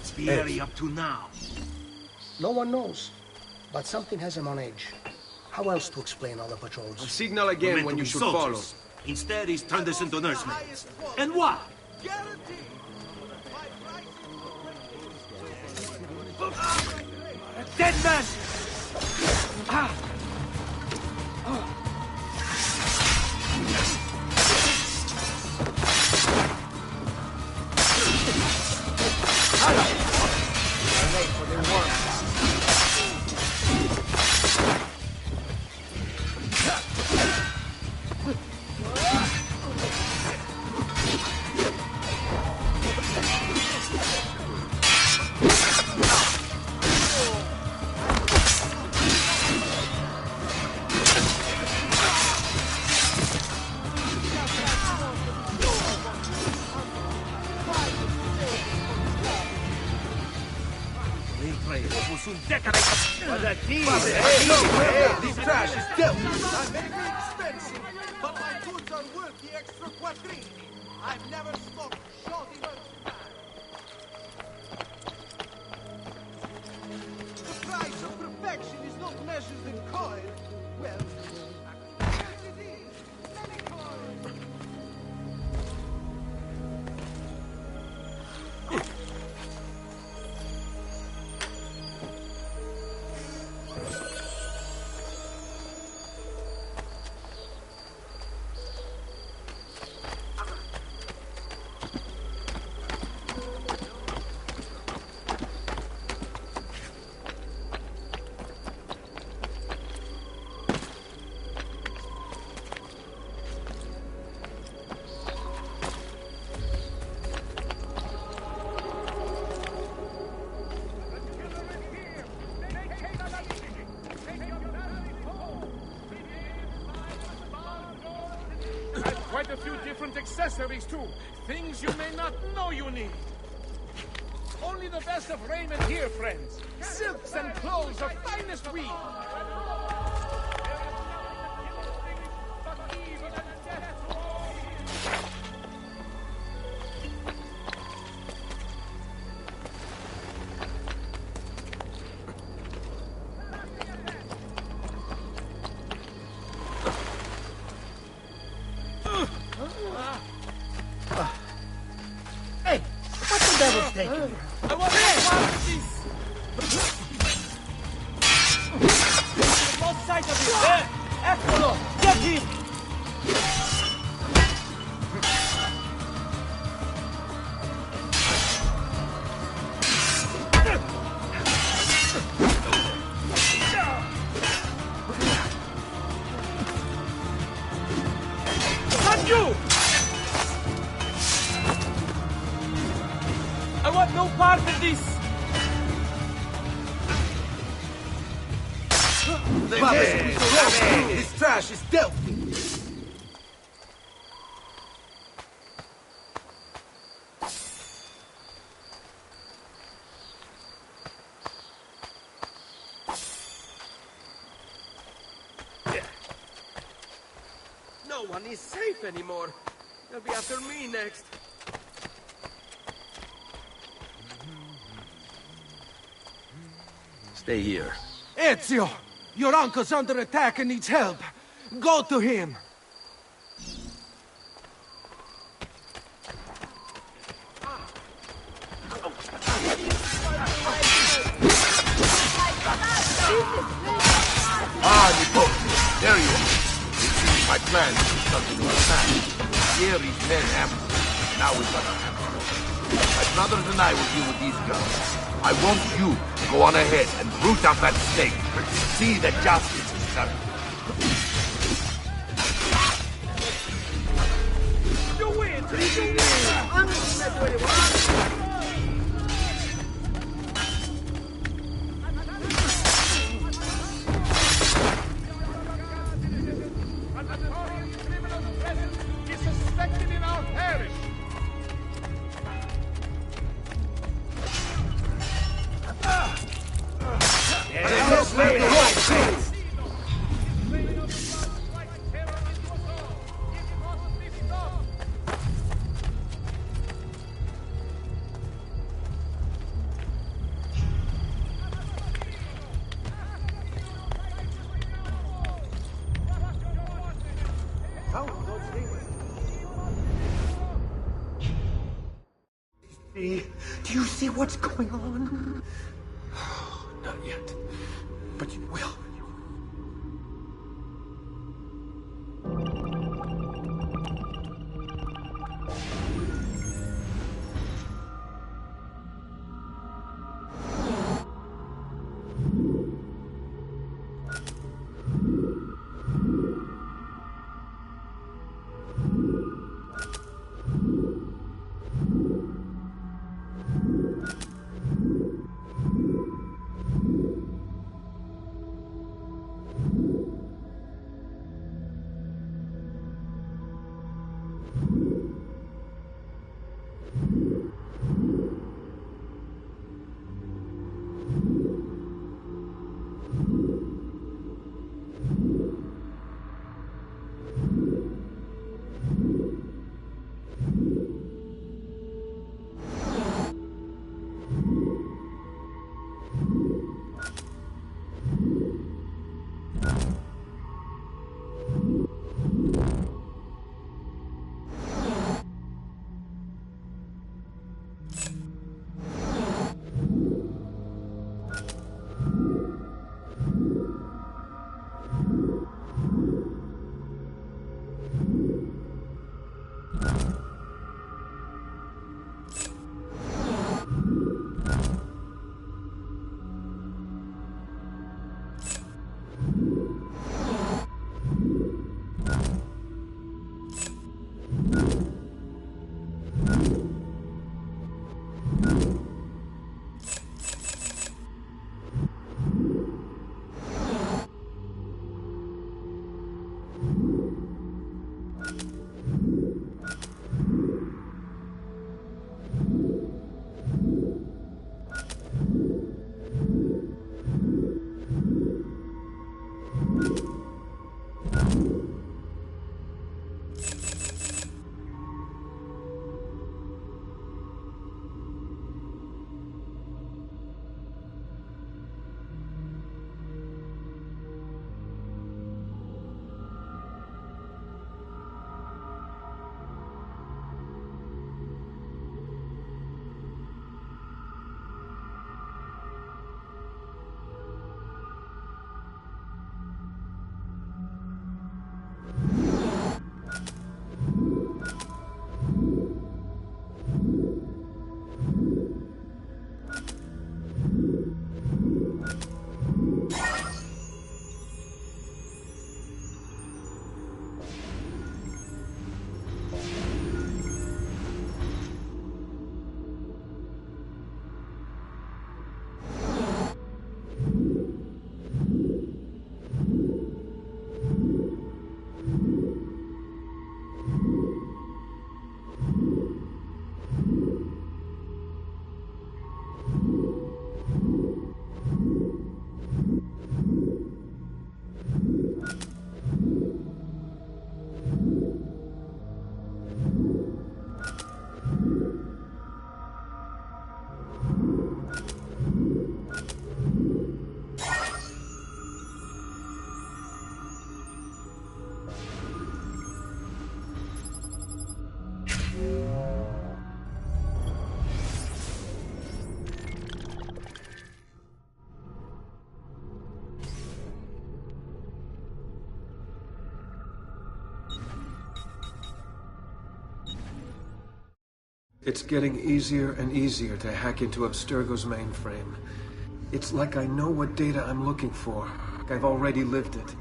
What's the area up to now? No one knows, but something has him on edge. How else to explain all the patrols? Signal again when you should follow. Instead, he's turned us into nursemaids. And what? Dead man! This trash is filthy. I'm very expensive, but my goods are worth the extra quattrini. I've never smoked shoddy merchandise. The price of perfection is not measured in coin. Well, yes it is. Many coins. Quite a few different accessories, too. Things you may not know you need. Only the best of raiment here, friends. Silks and clothes of finest weave. Hey, what the devil's taking? I want this! Lost sight of him! There! Eccolo! Get him! Not you! I want no part of this! This trash is filthy. No one is safe anymore. They'll be after me next. Stay here. Ezio, your uncle's under attack and needs help. Go to him. Nico, there you are. It seems my plan is something to attack. Here is men ambushed. Now we've got a hammer. My brothers and I will deal with these guns. I want you to go on ahead and root out that snake. See that justice is done. You win! You win! A notorious criminal presence is suspected in our parish. Do you see what's going on? Not yet, but you will. It's getting easier and easier to hack into Abstergo's mainframe. It's like I know what data I'm looking for. Like I've already lived it.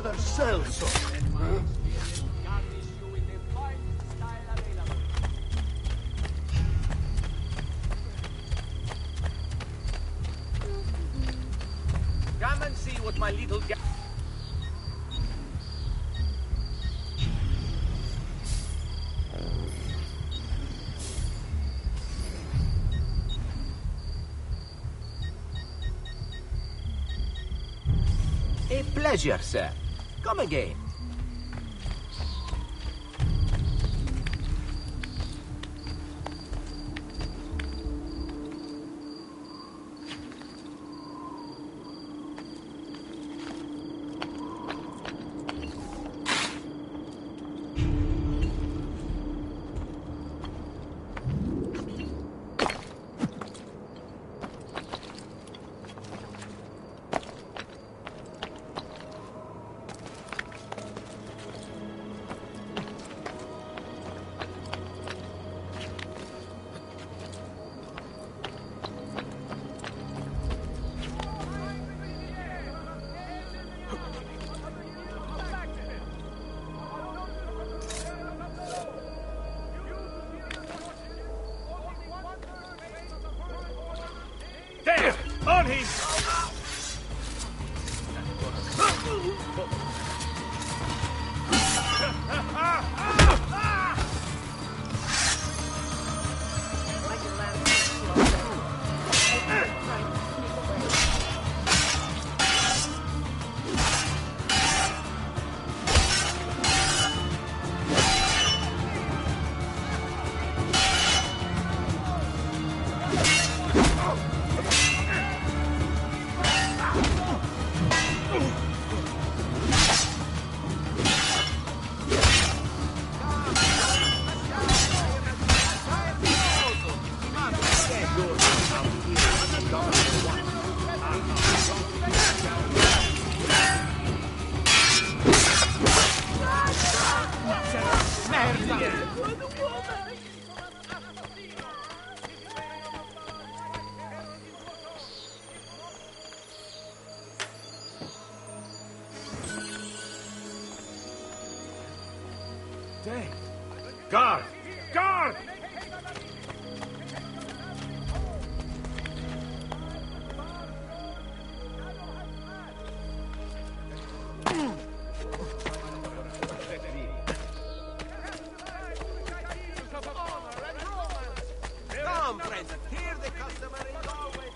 another sellsword. Huh? Come and see what my little guy... A pleasure, sir. Come again. There! On him! Guard! Guard! Come, friends, here the customary doorway.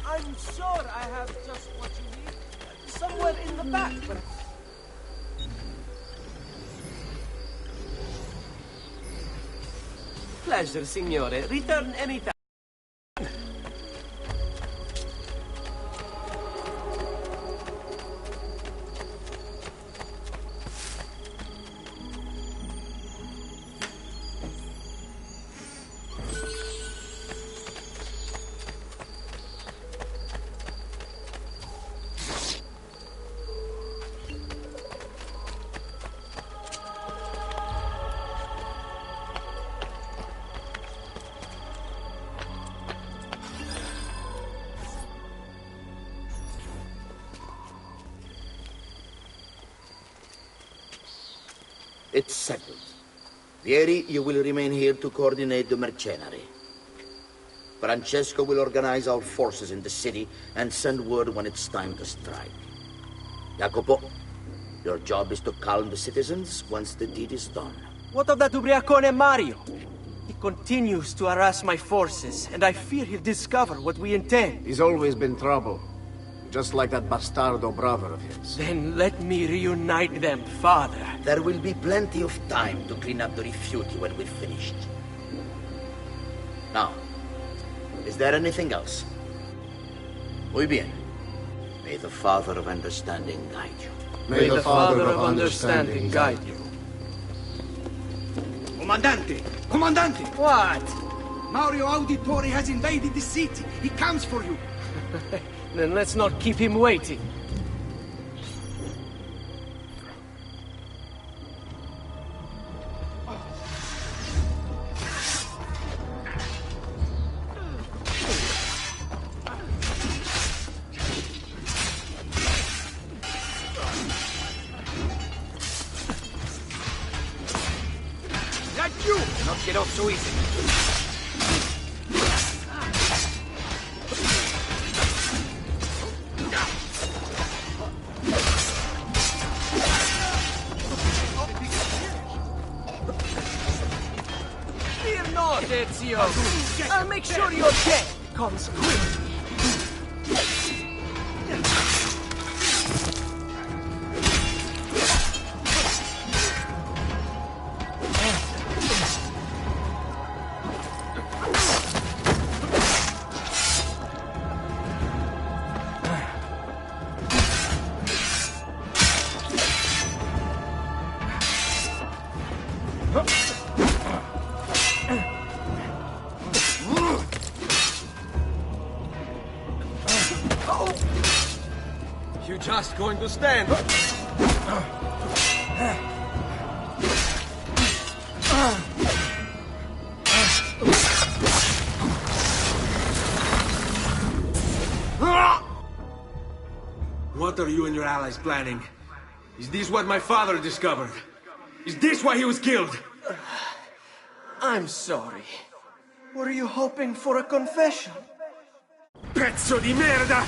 I'm sure I have just what you need. Somewhere in the back, but... Pleasure, signore. Return anytime. It's settled. Vieri, you will remain here to coordinate the mercenary. Francesco will organize our forces in the city and send word when it's time to strike. Jacopo, your job is to calm the citizens once the deed is done. What of that ubriacone Mario? He continues to harass my forces, and I fear he'll discover what we intend. He's always been trouble. Just like that bastardo brother of his. Then let me reunite them, father. There will be plenty of time to clean up the rifiuti when we're finished. Now, is there anything else? Muy bien. May the Father of Understanding guide you. May the Father of Understanding guide you. Comandante! Comandante! What? Mario Auditore has invaded the city. He comes for you. Then let's not keep him waiting. get off so easy. Fear not, Ezio. I'll make sure your death comes quick. You just going to stand? What are you and your allies planning? Is this what my father discovered? Is this why he was killed? I'm sorry. Were you hoping for a confession? Pezzo di merda!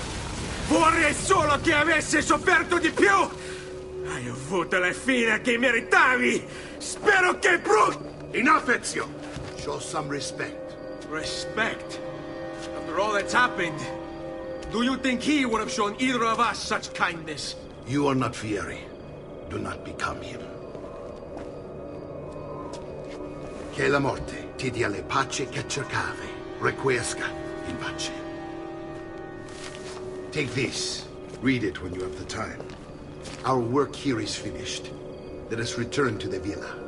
Vorrei solo che avessi sofferto di più! Hai avuto la fine che meritavi! Spero che Enough, Ezio! Show some respect. Respect? After all that's happened, do you think he would have shown either of us such kindness? You are not Fieri. Do not become him. Che la morte ti dia le pace che cercavi. Requiesca in pace. Take this. Read it when you have the time. Our work here is finished. Let us return to the villa.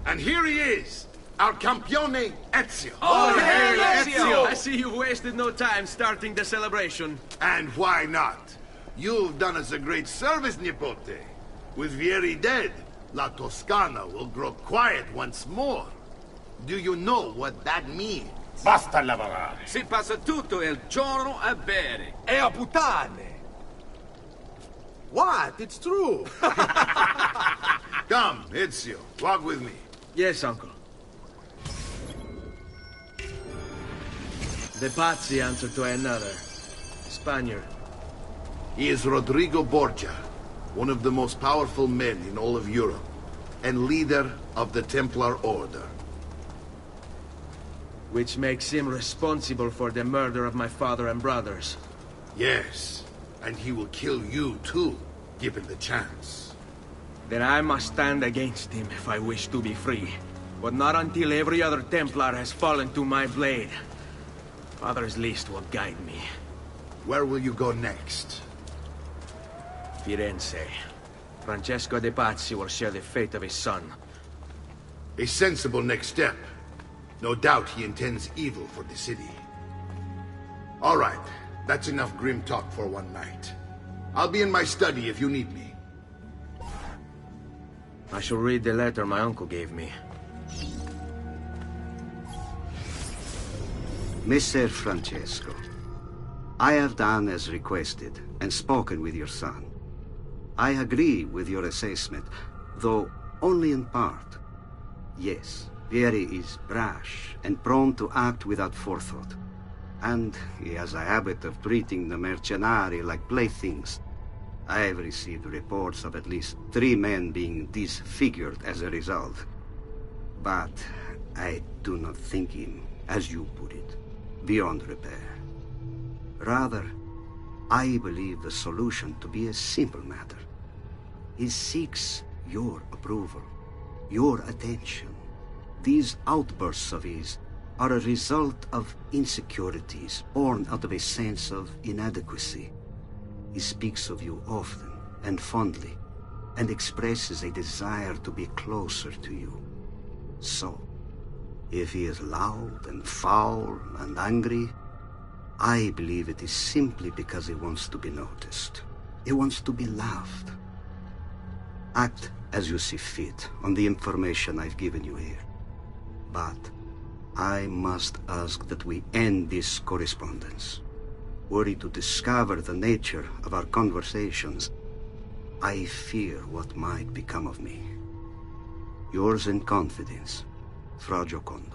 And here he is, our campione Ezio. Oh, hey, Ezio! I see you've wasted no time starting the celebration. And why not? You've done us a great service, Nipote. With Vieri dead, La Toscana will grow quiet once more. Do you know what that means? Basta lavorare. Si passa tutto il giorno a bere. E a puttane. What? It's true. Come, Ezio, walk with me. Yes, uncle. The Pazzi answer to another. Spaniard. He is Rodrigo Borgia, one of the most powerful men in all of Europe, and leader of the Templar Order. Which makes him responsible for the murder of my father and brothers. Yes, and he will kill you too, given the chance. Then I must stand against him if I wish to be free. But not until every other Templar has fallen to my blade. Father's list will guide me. Where will you go next? Firenze. Francesco de Pazzi will share the fate of his son. A sensible next step. No doubt he intends evil for the city. All right, that's enough grim talk for one night. I'll be in my study if you need me. I shall read the letter my uncle gave me. Messer Francesco, I have done as requested and spoken with your son. I agree with your assessment, though only in part. Yes, Vieri is brash and prone to act without forethought. And he has a habit of treating the mercenari like playthings. I have received reports of at least 3 men being disfigured as a result. But I do not think him, as you put it, beyond repair. Rather, I believe the solution to be a simple matter. He seeks your approval, your attention. These outbursts of his are a result of insecurities born out of a sense of inadequacy. He speaks of you often and fondly, and expresses a desire to be closer to you. So, if he is loud and foul and angry, I believe it is simply because he wants to be noticed. He wants to be loved. Act as you see fit on the information I've given you here. But I must ask that we end this correspondence. Were he to discover the nature of our conversations, I fear what might become of me. Yours in confidence, Fra Giocondo.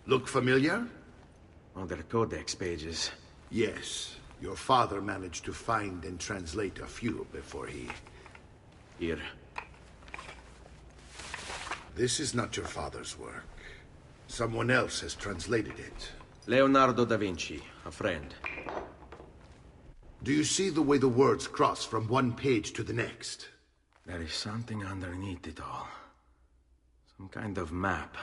Look familiar? On their codex pages. Yes. Your father managed to find and translate a few before he... Here. This is not your father's work. Someone else has translated it. Leonardo da Vinci, a friend. Do you see the way the words cross from one page to the next? There is something underneath it all. Some kind of map.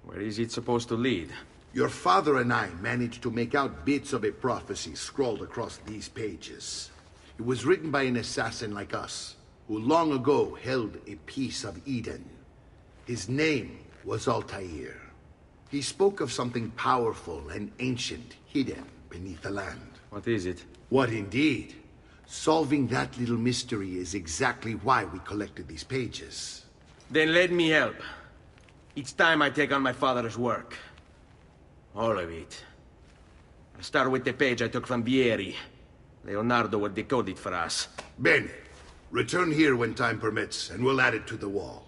Where is it supposed to lead? Your father and I managed to make out bits of a prophecy scrawled across these pages. It was written by an assassin like us, who long ago held a piece of Eden. His name was Altair. He spoke of something powerful and ancient hidden beneath the land. What is it? What indeed? Solving that little mystery is exactly why we collected these pages. Then let me help. Each time I take on my father's work. All of it. I'll start with the page I took from Vieri. Leonardo will decode it for us. Bene. Return here when time permits, and we'll add it to the wall.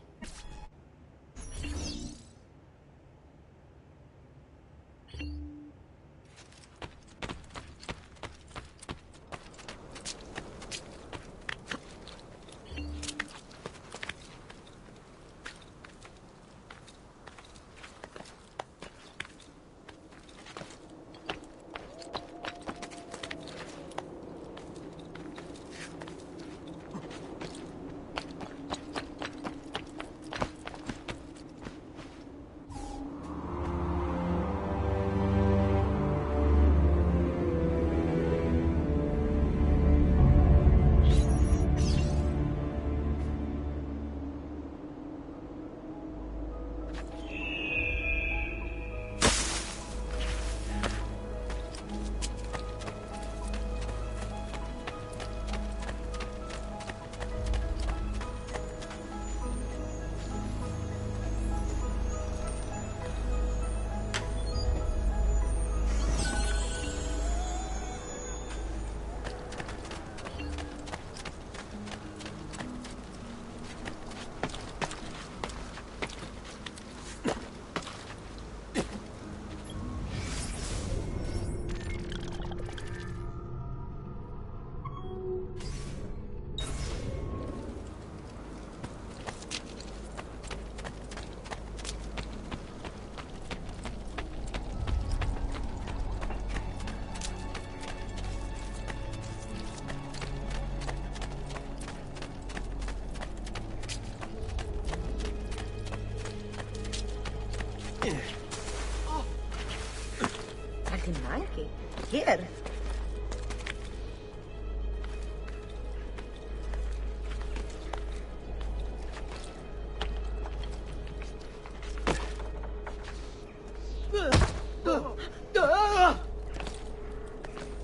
here.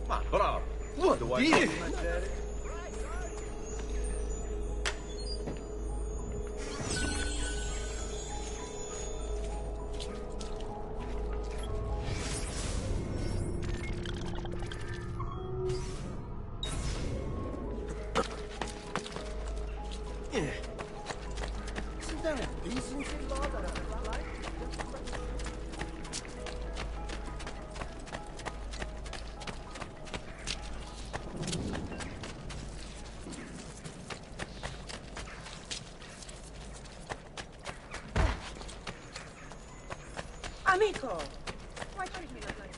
Ma bravo! What do I do? Isn't there a decency law that applies? Amico! Why don't you look like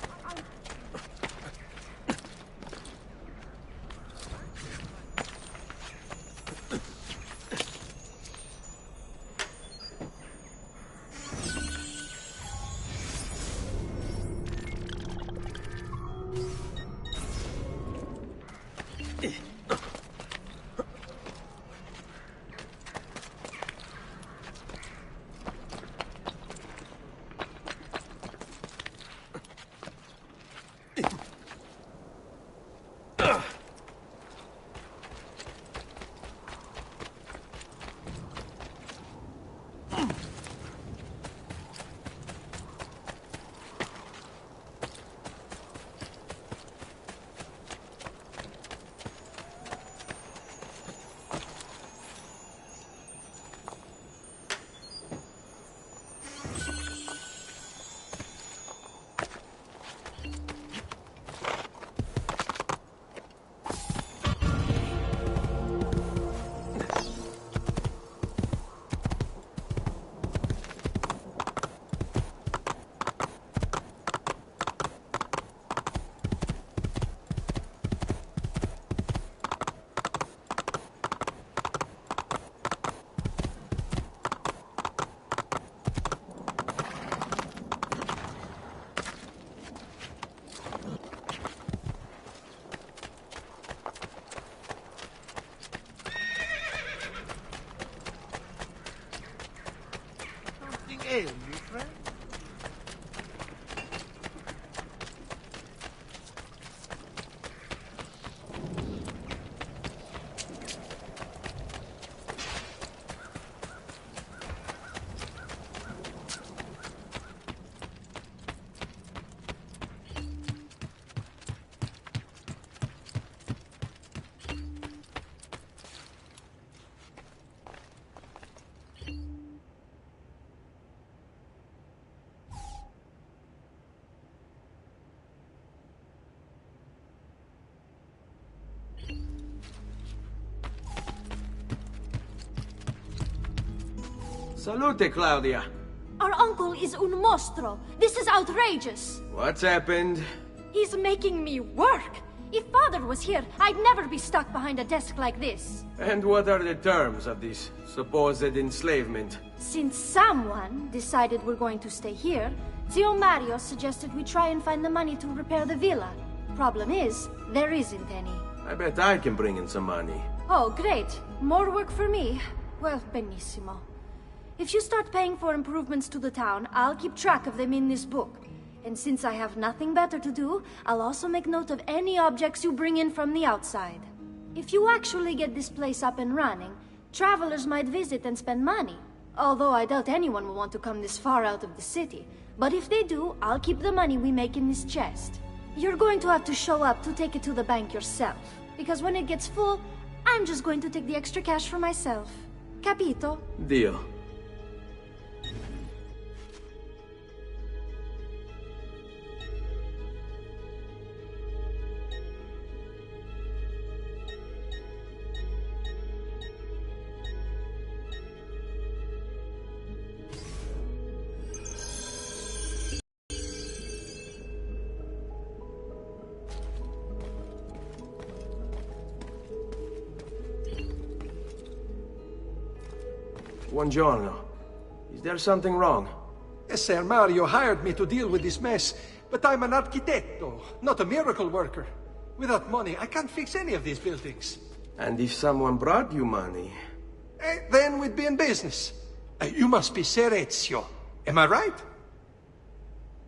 Something ails you, friend? Salute, Claudia. Our uncle is un mostro. This is outrageous. What's happened? He's making me work. If Father was here, I'd never be stuck behind a desk like this. And what are the terms of this supposed enslavement? Since someone decided we're going to stay here, Zio Mario suggested we try and find the money to repair the villa. Problem is, there isn't any. I bet I can bring in some money. Oh, great. More work for me. Well, benissimo. If you start paying for improvements to the town, I'll keep track of them in this book. And since I have nothing better to do, I'll also make note of any objects you bring in from the outside. If you actually get this place up and running, travelers might visit and spend money. Although I doubt anyone will want to come this far out of the city. But if they do, I'll keep the money we make in this chest. You're going to have to show up to take it to the bank yourself. Because when it gets full, I'm just going to take the extra cash for myself. Capito? Deal. Buongiorno. Is there something wrong? Yes, sir. Mario hired me to deal with this mess. But I'm an arquitecto, not a miracle worker. Without money, I can't fix any of these buildings. And if someone brought you money? Then we'd be in business. You must be Ser Ezio. Am I right?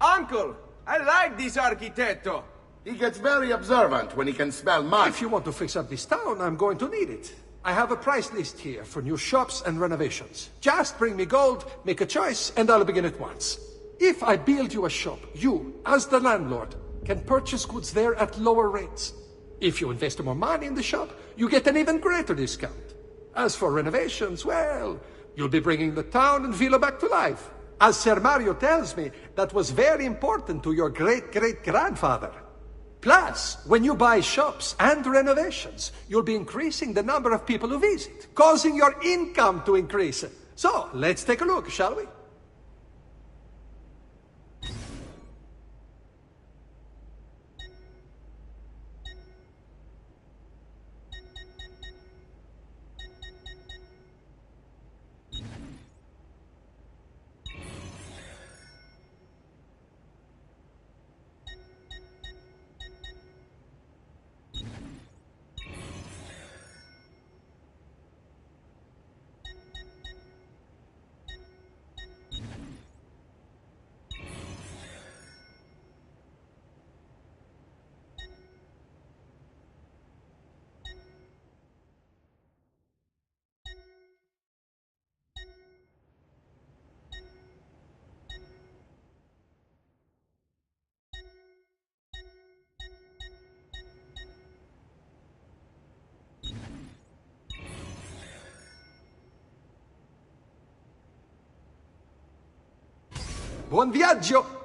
Uncle, I like this arquitecto. He gets very observant when he can smell mud. If you want to fix up this town, I'm going to need it. I have a price list here for new shops and renovations. Just bring me gold, make a choice, and I'll begin at once. If I build you a shop, you, as the landlord, can purchase goods there at lower rates. If you invest more money in the shop, you get an even greater discount. As for renovations, well, you'll be bringing the town and villa back to life. As Ser Mario tells me, that was very important to your great-great-grandfather. Plus, when you buy shops and renovations, you'll be increasing the number of people who visit, causing your income to increase. So, let's take a look, shall we? Buon viaggio!